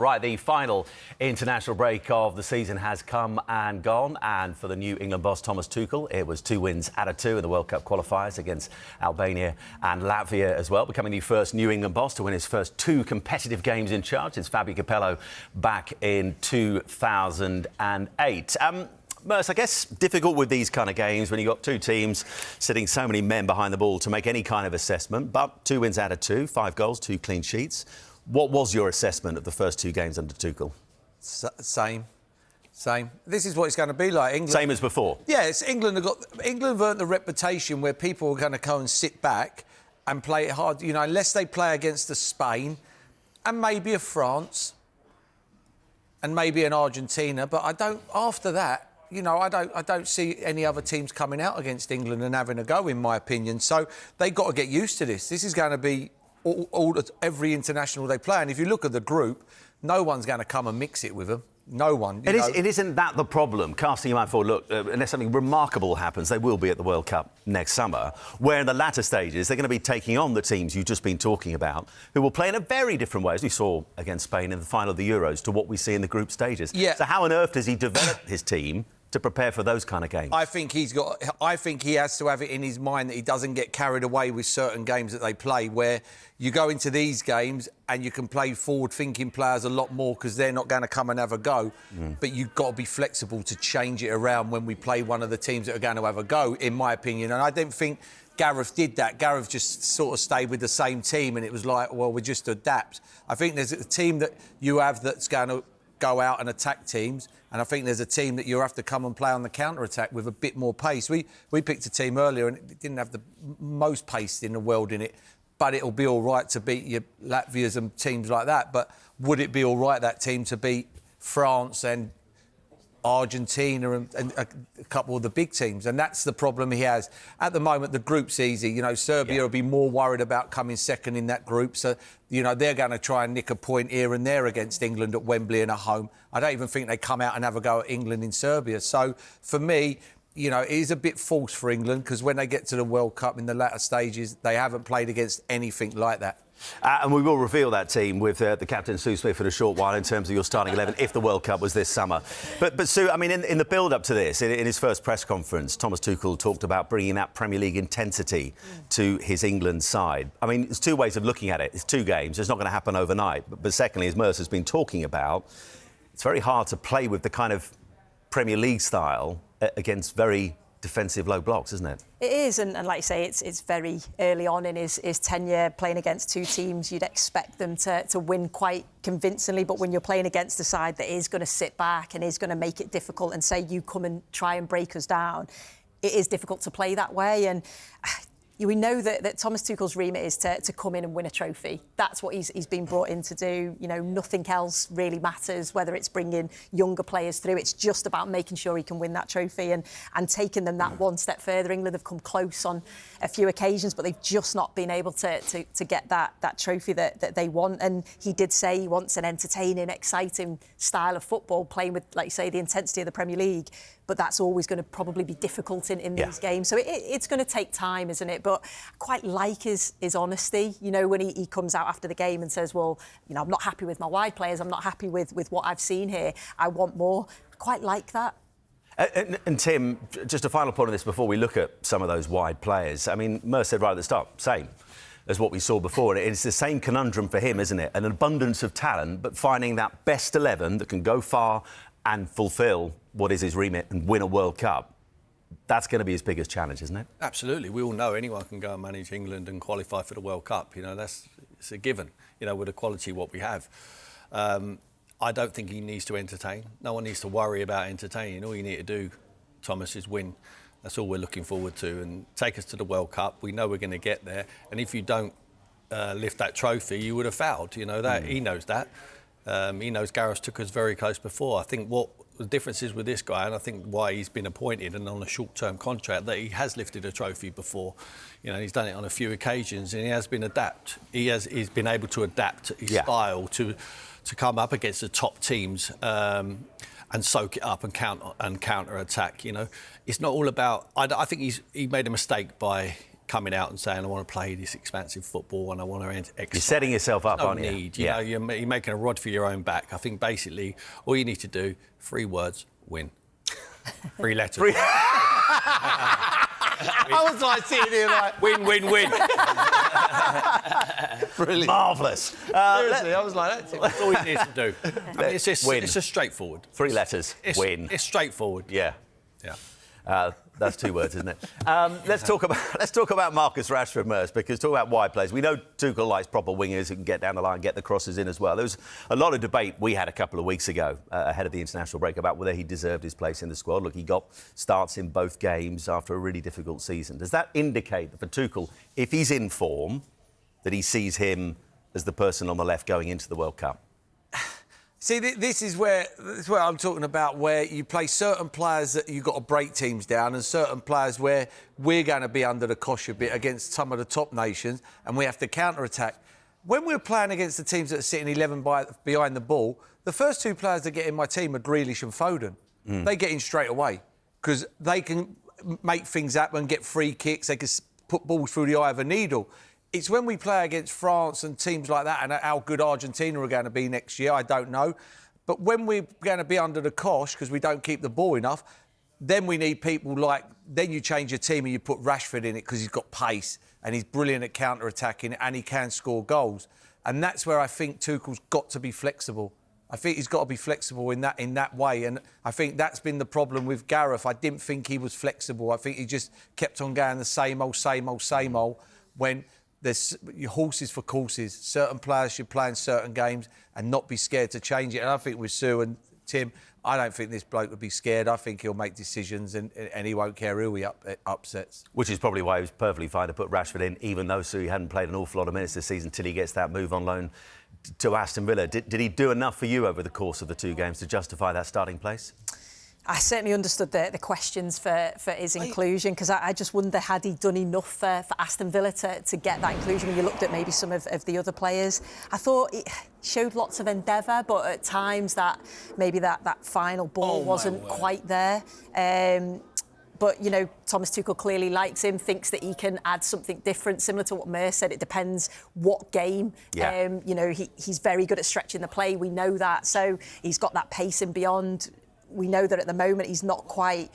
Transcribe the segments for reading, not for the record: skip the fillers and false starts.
Right, the final international break of the season has come and gone, and for the new England boss Thomas Tuchel, it was 2 wins out of 2 in the World Cup qualifiers against Albania and Latvia as well, becoming the first New England boss to win his first 2 competitive games in charge since Fabio Capello back in 2008. Merce, I guess difficult with these kind of games when you've got 2 teams sitting so many men behind the ball to make any kind of assessment, but 2 wins out of 2, 5 goals, 2 clean sheets. What was your assessment of the first 2 games under Tuchel? Same. This is what it's going to be like. England, same as before? Yes, England have earned the reputation where people are going to go and sit back and play it hard. You know, unless they play against a Spain and maybe a France and maybe an Argentina. But I don't. After that, you know, I don't see any other teams coming out against England and having a go, in my opinion. So they've got to get used to this. This is going to be every international they play, and if you look at the group, no one's going to come and mix it with them. No one. It isn't that the problem? Casting your mind forward, look, unless something remarkable happens, they will be at the World Cup next summer, where in the latter stages they're going to be taking on the teams you've just been talking about, who will play in a very different way, as we saw against Spain in the final of the Euros, to what we see in the group stages. Yeah. So how on earth does he develop his team to prepare for those kind of games? I think he has to have it in his mind that he doesn't get carried away with certain games that they play, where you go into these games and you can play forward-thinking players a lot more because they're not going to come and have a go. But you've got to be flexible to change it around when we play one of the teams that are going to have a go, in my opinion. And I don't think Gareth did that. Gareth just sort of stayed with the same team, and it was like, well, we just adapt. I think there's a team that you have that's going to go out and attack teams, and I think there's a team that you have to come and play on the counter-attack with a bit more pace. We picked a team earlier and it didn't have the most pace in the world in it, but it'll be all right to beat your Latvias and teams like that. But would it be all right, that team, to beat France and Argentina and a couple of the big teams? And that's the problem he has. At the moment, the group's easy. You know, Serbia will be more worried about coming second in that group. So, you know, they're going to try and nick a point here and there against England at Wembley and at home. I don't even think they come out and have a go at England in Serbia. So, for me, you know, it is a bit false for England, because when they get to the World Cup in the latter stages, they haven't played against anything like that. And we will reveal that team with the captain, Sue Smith, in a short while in terms of your starting 11 if the World Cup was this summer. But Sue, I mean, in the build-up to this, in his first press conference, Thomas Tuchel talked about bringing that Premier League intensity to his England side. I mean, there's 2 ways of looking at it. It's 2 games. It's not going to happen overnight. But secondly, as Merce has been talking about, it's very hard to play with the kind of Premier League style against very defensive low blocks, isn't it? It is, and like you say, it's very early on in his tenure playing against 2 teams. You'd expect them to win quite convincingly, but when you're playing against a side that is going to sit back and is going to make it difficult and say, you come and try and break us down, it is difficult to play that way. And we know that Thomas Tuchel's remit is to come in and win a trophy. That's what he's been brought in to do. You know, nothing else really matters, whether it's bringing younger players through. It's just about making sure he can win that trophy and taking them that one step further. England have come close on a few occasions, but they've just not been able to get that trophy that they want. And he did say he wants an entertaining, exciting style of football, playing with, like you say, the intensity of the Premier League. But that's always going to probably be difficult in these games. So it's going to take time, isn't it? But I quite like his honesty, you know, when he comes out after the game and says, well, you know, I'm not happy with my wide players. I'm not happy with what I've seen here. I want more. I quite like that. And Tim, just a final point on this before we look at some of those wide players. I mean, Merce said right at the start, same as what we saw before. And it's the same conundrum for him, isn't it? An abundance of talent, but finding that best 11 that can go far and fulfil what is his remit and win a World Cup. That's going to be his biggest challenge, isn't it? Absolutely. We all know anyone can go and manage England and qualify for the World Cup. You know, it's a given, you know, with the quality what we have. I don't think he needs to entertain. No one needs to worry about entertaining. All you need to do, Thomas, is win. That's all we're looking forward to, and take us to the World Cup. We know we're going to get there. And if you don't lift that trophy, you would have fouled. You know that. He knows that. He knows Gareth took us very close before. I think what the difference is with this guy, and I think why he's been appointed and on a short-term contract, that he has lifted a trophy before. You know, he's done it on a few occasions, and he has been he's been able to adapt his style to come up against the top teams and soak it up and counter attack. You know, it's not all about. I think he made a mistake by coming out and saying, I want to play this expansive football and I want to... You're setting yourself up, aren't you? You know, you're making a rod for your own back. I think basically all you need to do, 3 words, win. 3 letters. I was like sitting here like... Win, win, win. Brilliant. Marvellous. Seriously, I was like, That's all you need to do. I mean, it's just straightforward. 3 letters, win. It's straightforward. Yeah. Yeah. That's 2 words, isn't it? Let's talk about Marcus Rashford, Merce, because talk about wide players. We know Tuchel likes proper wingers who can get down the line, get the crosses in as well. There was a lot of debate we had a couple of weeks ago ahead of the international break about whether he deserved his place in the squad. Look, he got starts in both games after a really difficult season. Does that indicate that for Tuchel, if he's in form, that he sees him as the person on the left going into the World Cup? See, this is where I'm talking about, where you play certain players that you've got to break teams down, and certain players where we're going to be under the cosh a bit against some of the top nations, and we have to counter-attack. When we're playing against the teams that are sitting 11 behind the ball, the first 2 players that get in my team are Grealish and Foden. They get in straight away because they can make things happen, get free kicks, they can put balls through the eye of a needle. It's when we play against France and teams like that, and how good Argentina are going to be next year, I don't know. But when we're going to be under the cosh because we don't keep the ball enough, then we need people like... Then you change your team and you put Rashford in it because he's got pace and he's brilliant at counter-attacking and he can score goals. And that's where I think Tuchel's got to be flexible. I think he's got to be flexible in that way. And I think that's been the problem with Gareth. I didn't think he was flexible. I think he just kept on going the same old, when... There's horses for courses. Certain players should play in certain games and not be scared to change it. And I think with Sue and Tim, I don't think this bloke would be scared. I think he'll make decisions and he won't care who he upsets. Which is probably why he was perfectly fine to put Rashford in, even though Sue hadn't played an awful lot of minutes this season till he gets that move on loan to Aston Villa. Did he do enough for you over the course of the 2 games to justify that starting place? I certainly understood the questions for his inclusion, because I just wonder, had he done enough for Aston Villa to get that inclusion when you looked at maybe some of the other players? I thought he showed lots of endeavour, but at times that final ball wasn't quite there. But, you know, Thomas Tuchel clearly likes him, thinks that he can add something different, similar to what Mer said. It depends what game. Yeah. You know, he's very good at stretching the play. We know that. So he's got that pace and beyond. We know that at the moment he's not quite,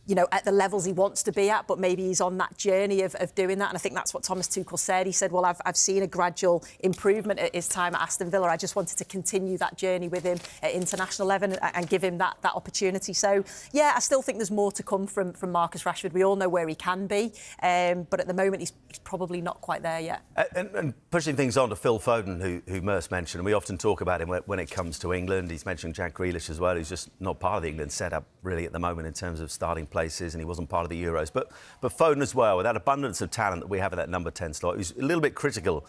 you know, at the levels he wants to be at, but maybe he's on that journey of doing that. And I think that's what Thomas Tuchel said. He said, well, I've seen a gradual improvement at his time at Aston Villa. I just wanted to continue that journey with him at international level and give him that opportunity. So, yeah, I still think there's more to come from Marcus Rashford. We all know where he can be, but at the moment he's probably not quite there yet. And pushing things on to Phil Foden, who Merce mentioned, and we often talk about him when it comes to England. He's mentioned Jack Grealish as well, who's just not part of the England setup really at the moment in terms of starting places, and he wasn't part of the Euros. But Foden as well, with that abundance of talent that we have in that number 10 slot, who's a little bit critical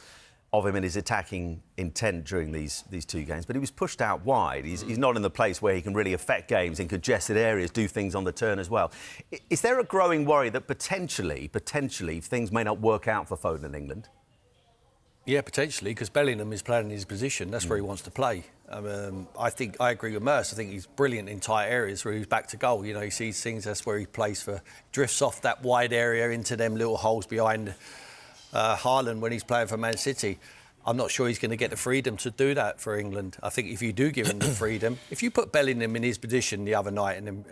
of him in his attacking intent during these 2 games, but he was pushed out wide. He's not in the place where he can really affect games in congested areas, do things on the turn as well. Is there a growing worry that potentially things may not work out for Foden in England? Yeah, potentially, because Bellingham is playing in his position. That's where he wants to play. I agree with Merce. I think he's brilliant in tight areas where he's back to goal. You know, he sees things, that's where he plays for. Drifts off that wide area into them little holes behind Haaland when he's playing for Man City. I'm not sure he's going to get the freedom to do that for England. I think if you do give him the freedom, if you put Bellingham in his position the other night and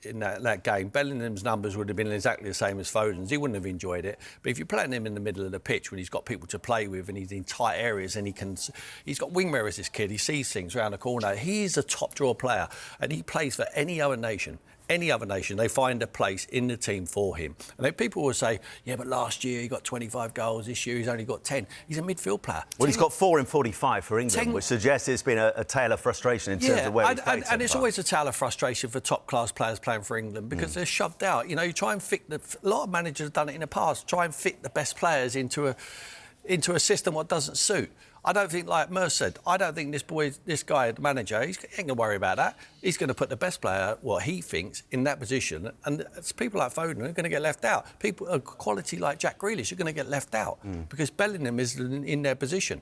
in that game, Bellingham's numbers would have been exactly the same as Foden's. He wouldn't have enjoyed it. But if you're playing him in the middle of the pitch when he's got people to play with and he's in tight areas and he's got wing mirrors, this kid, he sees things around the corner. He's a top draw player and he plays for any other nation, they find a place in the team for him. And then people will say, yeah, but last year he got 25 goals, this year he's only got 10. He's a midfield player. Well, he's got 4 in 45 for England, which suggests it's been a tale of frustration in terms of where he's played and it's always a tale of frustration for top-class players playing for England because they're shoved out. You know, you try and fit... A lot of managers have done it in the past, try and fit the best players into a system what doesn't suit. I don't think, like Merce said, I don't think this guy, the manager, he ain't going to worry about that. He's going to put the best player, what he thinks, in that position. And it's people like Foden are going to get left out. People of quality like Jack Grealish are going to get left out because Bellingham is in their position.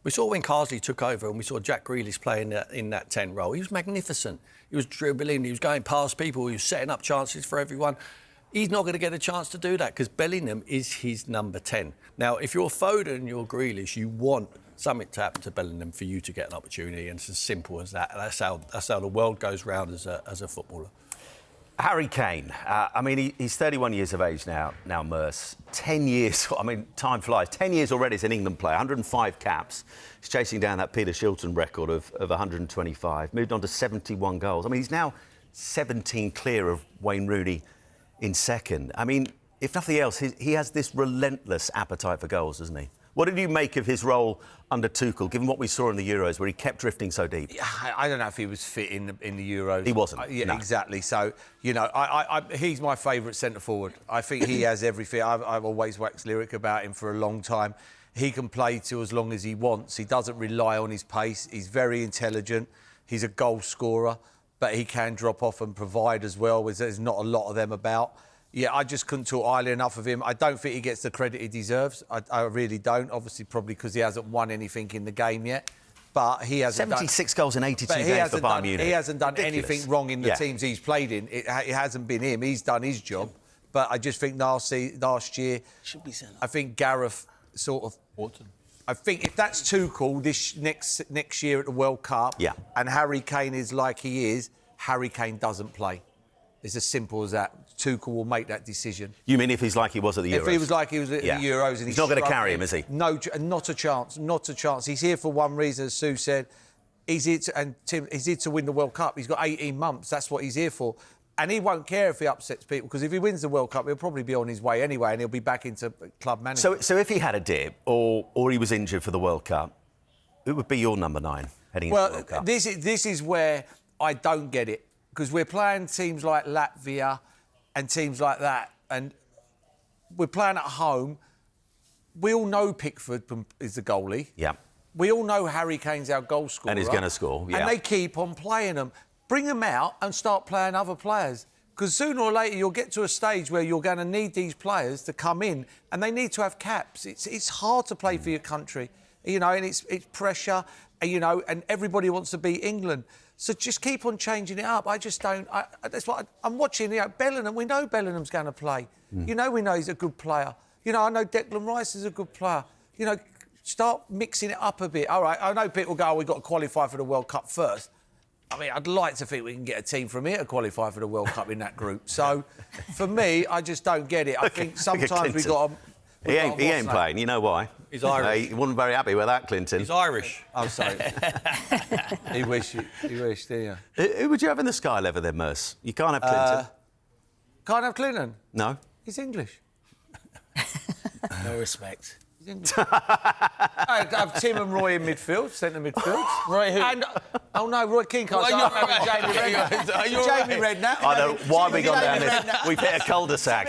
We saw when Carsley took over and we saw Jack Grealish playing in that 10 role. He was magnificent. He was dribbling, he was going past people, he was setting up chances for everyone. He's not going to get a chance to do that because Bellingham is his number 10. Now, if you're Foden and you're Grealish, you want something to happen to Bellingham for you to get an opportunity, and it's as simple as that. That's how the world goes round as a footballer. Harry Kane, I mean, he's 31 years of age now, Merce. 10 years, I mean, time flies. 10 years already as an England player, 105 caps. He's chasing down that Peter Shilton record of 125. Moved on to 71 goals. I mean, he's now 17 clear of Wayne Rooney in second. I mean, if nothing else, he has this relentless appetite for goals, doesn't he? What did you make of his role under Tuchel, given what we saw in the Euros, where he kept drifting so deep? I don't know if he was fit in the Euros. He wasn't. Yeah, no. Exactly. So, you know, he's my favourite centre-forward. I think he has everything. I've always waxed lyric about him for a long time. He can play to as long as he wants. He doesn't rely on his pace. He's very intelligent. He's a goal scorer, but he can drop off and provide as well. There's not a lot of them about. Yeah, I just couldn't talk highly enough of him. I don't think he gets the credit he deserves. I really don't. Obviously, probably because he hasn't won anything in the game yet. But he hasn't 76 goals in 82 games for Bayern Munich. He hasn't done Ridiculous. anything wrong in the teams he's played in. It hasn't been him. He's done his job. But I just think last year, should be sent. I think Gareth sort of... I think if that's Tuchel this next year at the World Cup, and Harry Kane is like he is, Harry Kane doesn't play. It's as simple as that. Tuchel will make that decision. You mean if he's like he was at the Euros? If he was like he was at the Euros... and he's not going to carry him, is he? No, not a chance. Not a chance. He's here for one reason, as Sue said. He's here to win the World Cup. He's got 18 months. That's what he's here for. And he won't care if he upsets people, because if he wins the World Cup, he'll probably be on his way anyway, and he'll be back into club management. So if he had a dip, or he was injured for the World Cup, who would be your number 9 heading into the World Cup? This is where I don't get it, because we're playing teams like Latvia and teams like that, and we're playing at home. We all know Pickford is the goalie. Yeah. We all know Harry Kane's our goal scorer. And he's going to score, yeah. And they keep on playing them. Bring them out and start playing other players. Because sooner or later you'll get to a stage where you're going to need these players to come in, and they need to have caps. It's hard to play for your country, you know, and it's pressure, you know, and everybody wants to beat England. So just keep on changing it up. I just don't... that's what I'm watching, you know, Bellingham. We know Bellingham's going to play. You know, we know he's a good player. You know, I know Declan Rice is a good player. You know, start mixing it up a bit. All right, I know people go, we've got to qualify for the World Cup first. I mean, I'd like to think we can get a team from here to qualify for the World Cup in that group. So, for me, I just don't get it. I think sometimes we've got to... He ain't playing. You know why? He's Irish. He wasn't very happy with that, Clinton. He's Irish. I'm sorry. He wished, didn't you? Who would you have in the Sky Lever then, Merce? You can't have Clinton. Can't have Clinton? No. He's English. No respect. He's English. I have Tim and Roy in midfield, centre midfield. Roy who? And, oh no, Roy King can't. So I'm having Jamie Redknapp. Jamie Redknapp. I know why we gone down this. We've hit a cul-de-sac.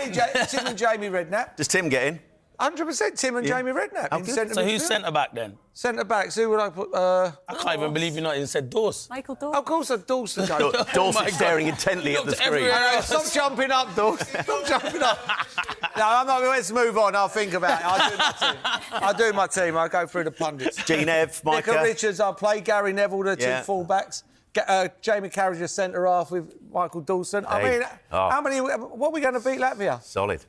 Tim and Jamie Redknapp. Does Tim get in? 100% Tim and Jamie Redknapp in centre midfield. So who's centre back then? Centre backs, who would I put? I can't even believe you're not even said Dawes. Michael Dawes. Of course, Dawson. Dawson staring intently at the screen. Stop jumping up, Dawes. Stop jumping up. No, I'm not. Let's move on. I'll think about it. I'll do my team. I'll go through the pundits. G-Nev, Micah. Nico Richards, I'll play. Gary Neville, the two full-backs. Jamie Carragher, centre-half with Michael Dawson. I mean, how many... What are we going to beat Latvia? Solid.